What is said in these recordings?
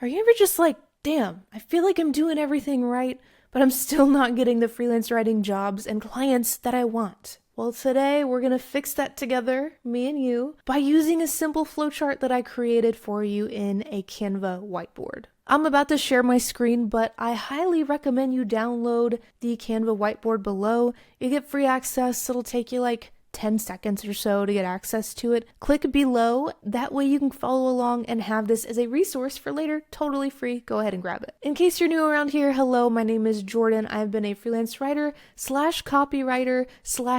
Are you ever just like, damn, I feel like I'm doing everything right, but I'm still not getting the freelance writing jobs and clients that I want? Well, today we're going to fix that together, me and you, by using a simple flowchart that I created for you in a Canva whiteboard. I'm about to share my screen, but I highly recommend you download the Canva whiteboard below. You get free access. It'll take you like 10 seconds or so to get access to it. Click below. That way you can follow along and have this as a resource for later, totally free. Go ahead and grab it. In case you're new around here, hello, my name is Jordan. I've been a freelance writer / copywriter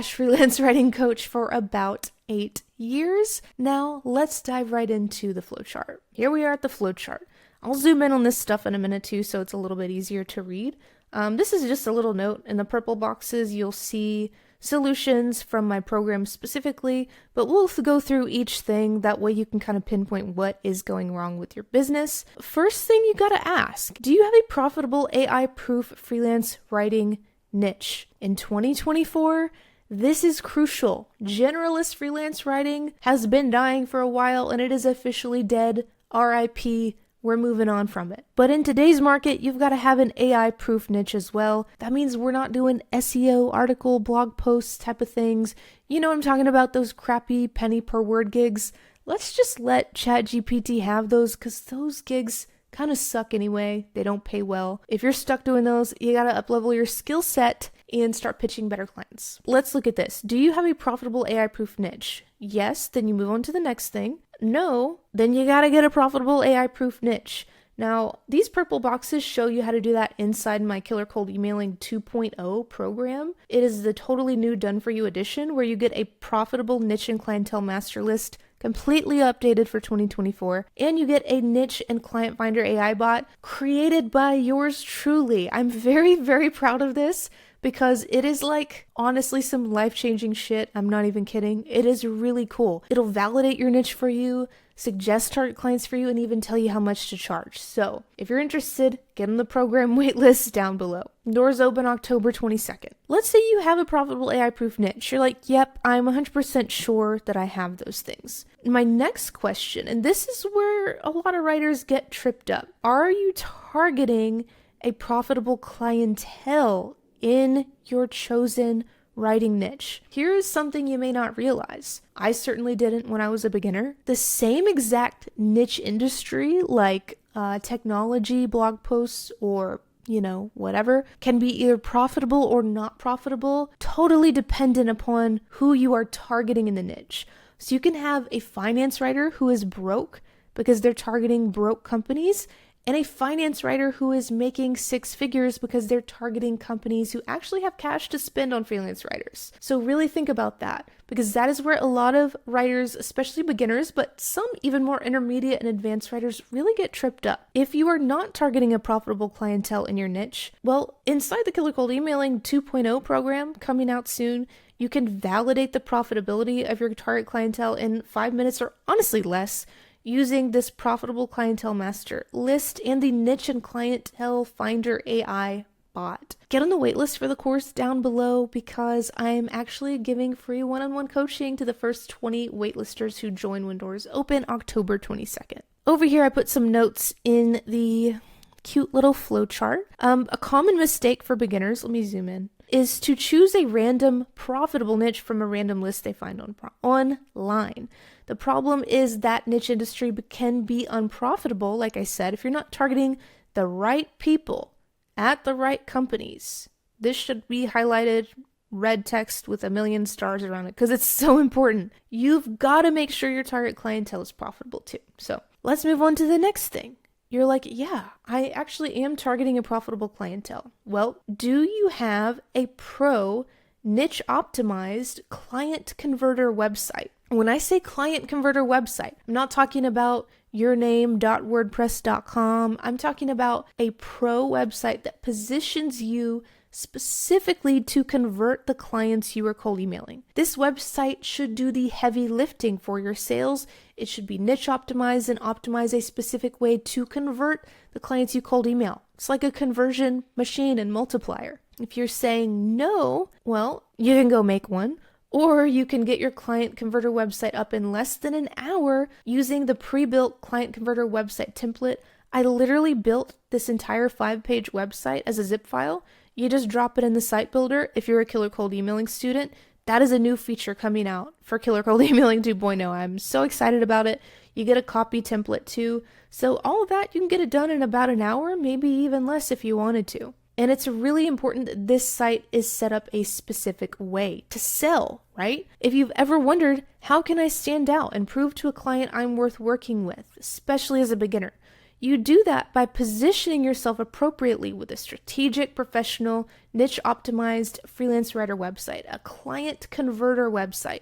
/ freelance writing coach for about 8 years. Now let's dive right into the flowchart. Here we are at the flowchart. I'll zoom in on this stuff in a minute too, so it's a little bit easier to read. This is just a little note. In the purple boxes, you'll see solutions from my program specifically, but we'll go through each thing. That way you can kind of pinpoint what is going wrong with your business. First thing you gotta ask, do you have a profitable AI-proof freelance writing niche? In 2024, this is crucial. Generalist freelance writing has been dying for a while and it is officially dead. RIP. We're moving on from it. But in today's market, you've got to have an AI-proof niche as well. That means we're not doing SEO, article, blog posts type of things. You know what I'm talking about, those crappy penny per word gigs. Let's just let ChatGPT have those because those gigs kind of suck anyway. They don't pay well. If you're stuck doing those, you got to up-level your skill set and start pitching better clients. Let's look at this. Do you have a profitable AI-proof niche? Yes, then you move on to the next thing. No, then you gotta get a profitable AI-proof niche. Now, these purple boxes show you how to do that inside my Killer Cold Emailing 2.0 program. It is the totally new done-for-you edition where you get a profitable niche and clientele master list completely updated for 2024, and you get a niche and client finder AI bot created by yours truly. I'm very, very proud of this because it is like, honestly, some life-changing shit. I'm not even kidding. It is really cool. It'll validate your niche for you, suggest target clients for you, and even tell you how much to charge. So if you're interested, get on the program waitlist down below. Doors open October 22nd. Let's say you have a profitable AI-proof niche. You're like, yep, I'm 100% sure that I have those things. My next question, and this is where a lot of writers get tripped up. Are you targeting a profitable clientele in your chosen writing niche? Here is something you may not realize. I certainly didn't when I was a beginner. The same exact niche industry, like technology, blog posts, or whatever, can be either profitable or not profitable, totally dependent upon who you are targeting in the niche. So you can have a finance writer who is broke because they're targeting broke companies, and a finance writer who is making 6 figures because they're targeting companies who actually have cash to spend on freelance writers. So really think about that, because that is where a lot of writers, especially beginners, but some even more intermediate and advanced writers, really get tripped up. If you are not targeting a profitable clientele in your niche, well, inside the Killer Cold Emailing 2.0 program coming out soon, you can validate the profitability of your target clientele in 5 minutes or honestly less, using this profitable clientele master list and the niche and clientele finder AI bot. Get on the waitlist for the course down below because I'm actually giving free one-on-one coaching to the first 20 waitlisters who join when doors open October 22nd. Over here, I put some notes in the cute little flowchart. A common mistake for beginners, let me zoom in, is to choose a random profitable niche from a random list they find online. The problem is that niche industry can be unprofitable, like I said, if you're not targeting the right people at the right companies. This should be highlighted red text with a million stars around it because it's so important. You've got to make sure your target clientele is profitable too. So let's move on to the next thing. You're like, yeah, I actually am targeting a profitable clientele. Well, do you have a pro niche optimized client converter website? When I say client converter website, I'm not talking about yourname.wordpress.com. I'm talking about a pro website that positions you specifically to convert the clients you are cold emailing. This website should do the heavy lifting for your sales. It should be niche optimized and optimize a specific way to convert the clients you cold email. It's like a conversion machine and multiplier. If you're saying no, well, you can go make one. Or you can get your client converter website up in less than an hour using the pre-built client converter website template I literally built this entire 5-page website as a zip file. You just drop it in the site builder. If you're a Killer Cold Emailing student, that is a new feature coming out for Killer Cold Emailing 2.0. I'm so excited about it. You get a copy template too. So all of that, you can get it done in about an hour, maybe even less if you wanted to. And it's really important that this site is set up a specific way to sell, right? If you've ever wondered, how can I stand out and prove to a client I'm worth working with, especially as a beginner? You do that by positioning yourself appropriately with a strategic, professional, niche-optimized freelance writer website, a client converter website,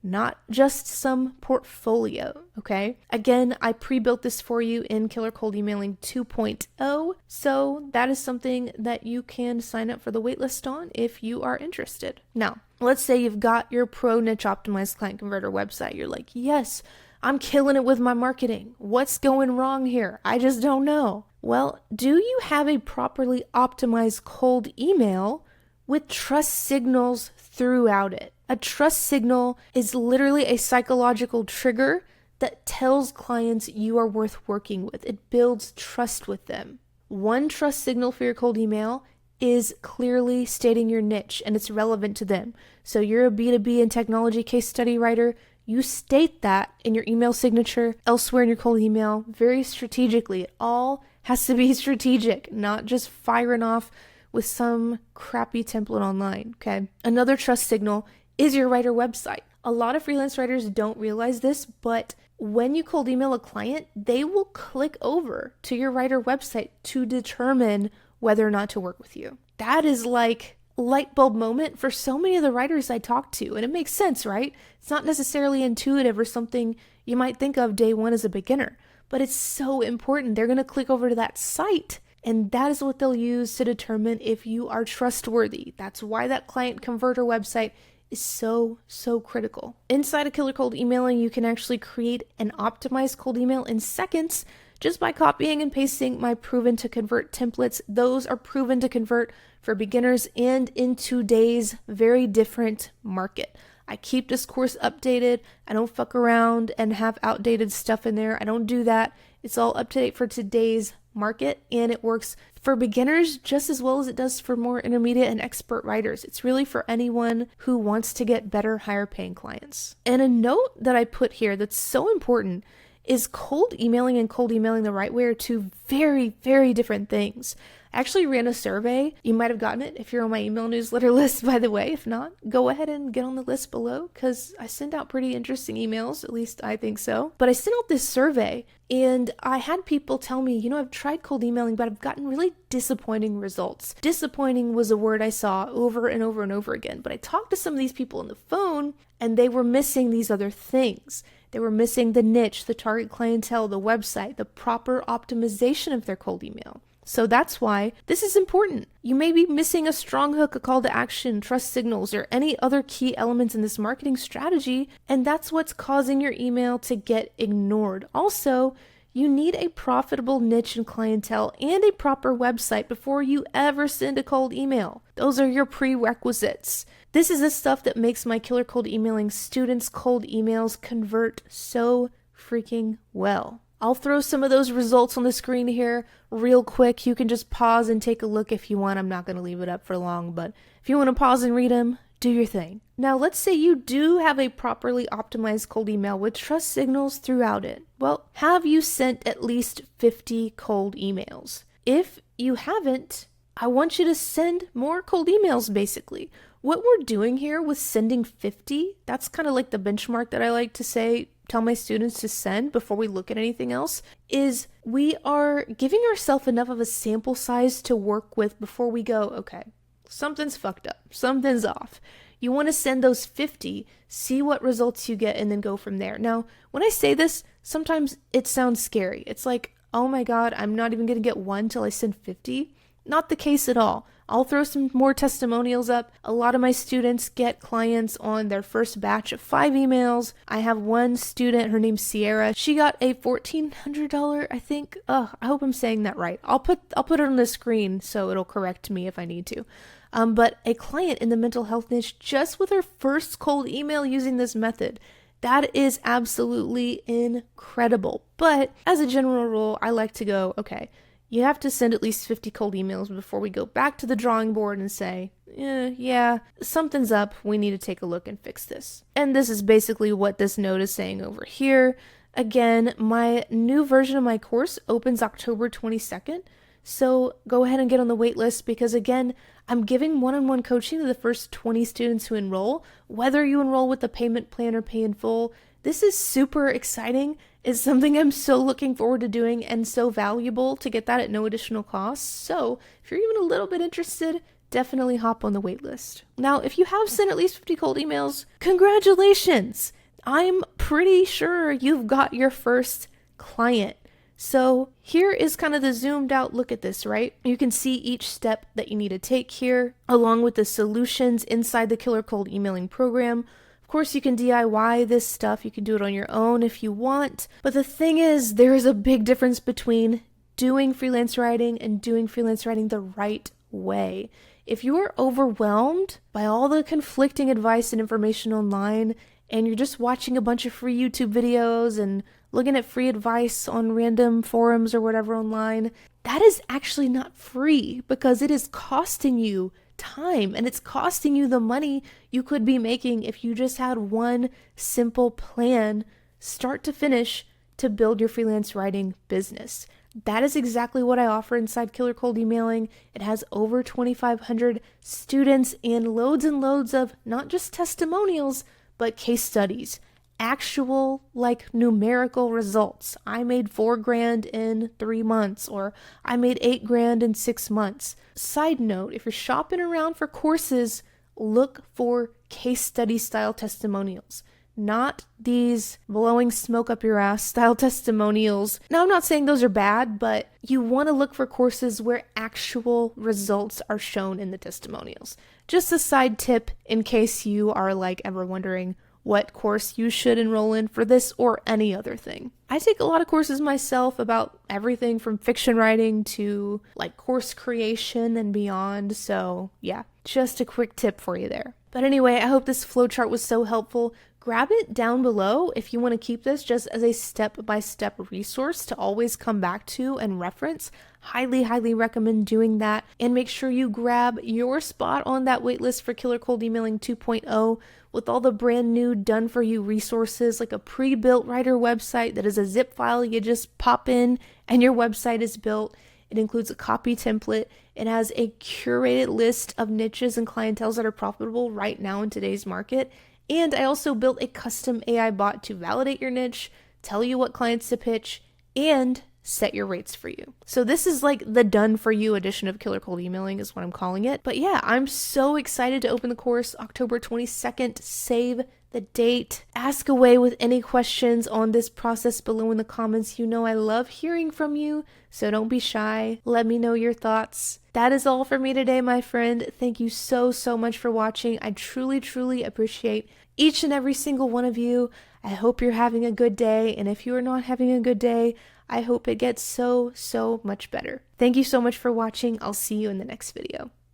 not just some portfolio, okay? Again, I pre-built this for you in Killer Cold Emailing 2.0, so that is something that you can sign up for the waitlist on if you are interested. Now, let's say you've got your pro niche-optimized client converter website. You're like, yes, I'm killing it with my marketing. What's going wrong here? I just don't know. Well, do you have a properly optimized cold email with trust signals throughout it? A trust signal is literally a psychological trigger that tells clients you are worth working with. It builds trust with them. One trust signal for your cold email is clearly stating your niche and it's relevant to them. So you're a B2B and technology case study writer. You state that in your email signature, elsewhere in your cold email, very strategically. It all has to be strategic, not just firing off with some crappy template online, okay? Another trust signal is your writer website. A lot of freelance writers don't realize this, but when you cold email a client, they will click over to your writer website to determine whether or not to work with you. That is like light bulb moment for so many of the writers I talk to. And it makes sense, right? It's not necessarily intuitive or something you might think of day one as a beginner, but it's so important. They're going to click over to that site, and that is what they'll use to determine if you are trustworthy. That's why that client converter website is so critical. Inside of Killer Cold Emailing, you can actually create an optimized cold email in seconds just by copying and pasting my proven to convert templates. Those are proven to convert for beginners and in today's very different market. I keep this course updated. I don't fuck around and have outdated stuff in there. I don't do that. It's all up to date for today's market, and it works for beginners just as well as it does for more intermediate and expert writers. It's really for anyone who wants to get better, higher paying clients. And a note that I put here that's so important is cold emailing and cold emailing the right way are two very, very different things. I actually ran a survey. You might have gotten it if you're on my email newsletter list, by the way. If not, go ahead and get on the list below because I send out pretty interesting emails, at least I think so. But I sent out this survey and I had people tell me, I've tried cold emailing, but I've gotten really disappointing results. Disappointing was a word I saw over and over and over again. But I talked to some of these people on the phone and they were missing these other things. They were missing the niche, the target clientele, the website, the proper optimization of their cold email. So that's why this is important. You may be missing a strong hook, a call to action, trust signals, or any other key elements in this marketing strategy, and that's what's causing your email to get ignored. Also, you need a profitable niche and clientele and a proper website before you ever send a cold email. Those are your prerequisites. This is the stuff that makes my Killer Cold Emailing students' cold emails convert so freaking well. I'll throw some of those results on the screen here real quick. You can just pause and take a look if you want. I'm not going to leave it up for long, but if you want to pause and read them, do your thing. Now, let's say you do have a properly optimized cold email with trust signals throughout it. Well, have you sent at least 50 cold emails? If you haven't, I want you to send more cold emails, basically. What we're doing here with sending 50, that's kind of like the benchmark that I like to tell my students to send before we look at anything else, is we are giving ourselves enough of a sample size to work with before we go, okay, something's fucked up, something's off. You want to send those 50, see what results you get, and then go from there. Now, when I say this, sometimes it sounds scary. It's like, oh my God, I'm not even going to get one till I send 50. Not the case at all. I'll throw some more testimonials up. A lot of my students get clients on their first batch of 5 emails. I have one student, her name's Sierra. She got a $1,400, I think. I hope I'm saying that right. I'll put it on the screen so it'll correct me if I need to. But a client in the mental health niche, just with her first cold email using this method, That is absolutely incredible. But as a general rule, I like to go, okay, you have to send at least 50 cold emails before we go back to the drawing board and say, yeah, something's up. We need to take a look and fix this. And this is basically what this note is saying over here. Again, my new version of my course opens October 22nd. So go ahead and get on the wait list because, again, I'm giving one-on-one coaching to the first 20 students who enroll, whether you enroll with the payment plan or pay in full. This is super exciting. It's something I'm so looking forward to doing and so valuable to get that at no additional cost. So if you're even a little bit interested, definitely hop on the wait list. Now, if you have sent at least 50 cold emails, congratulations! I'm pretty sure you've got your first client. So here is kind of the zoomed out look at this, right? You can see each step that you need to take here, along with the solutions inside the Killer Cold Emailing program. Of course, you can DIY this stuff. You can do it on your own if you want. But the thing is, there is a big difference between doing freelance writing and doing freelance writing the right way. If you are overwhelmed by all the conflicting advice and information online, and you're just watching a bunch of free YouTube videos and looking at free advice on random forums or whatever online, that is actually not free because it is costing you time and it's costing you the money you could be making if you just had one simple plan, start to finish, to build your freelance writing business. That is exactly what I offer inside Killer Cold Emailing. It has over 2,500 students and loads of not just testimonials, but case studies, actual like numerical results. I made $4,000 in 3 months, or I made $8,000 in 6 months. Side note, if you're shopping around for courses, look for case study style testimonials, not these blowing smoke up your ass style testimonials. Now, I'm not saying those are bad, but you want to look for courses where actual results are shown in the testimonials. Just a side tip in case you are like ever wondering what course you should enroll in for this or any other thing. I take a lot of courses myself about everything from fiction writing to like course creation and beyond. So yeah, just a quick tip for you there. But anyway, I hope this flowchart was so helpful. Grab it down below if you want to keep this just as a step-by-step resource to always come back to and reference. Highly recommend doing that. And make sure you grab your spot on that waitlist for Killer Cold Emailing 2.0 with all the brand new done-for-you resources, like a pre-built writer website that is a zip file you just pop in and your website is built. It includes a copy template. It has a curated list of niches and clienteles that are profitable right now in today's market. And I also built a custom AI bot to validate your niche, tell you what clients to pitch, and set your rates for you. So this is like the done for you edition of Killer Cold Emailing is what I'm calling it. But yeah, I'm so excited to open the course October 22nd. Save the date. Ask away with any questions on this process below in the comments. You know I love hearing from you, so don't be shy. Let me know your thoughts. That is all for me today, my friend. Thank you so much for watching. I truly appreciate each and every single one of you. I hope you're having a good day, and if you are not having a good day, I hope it gets so much better. Thank you so much for watching. I'll see you in the next video.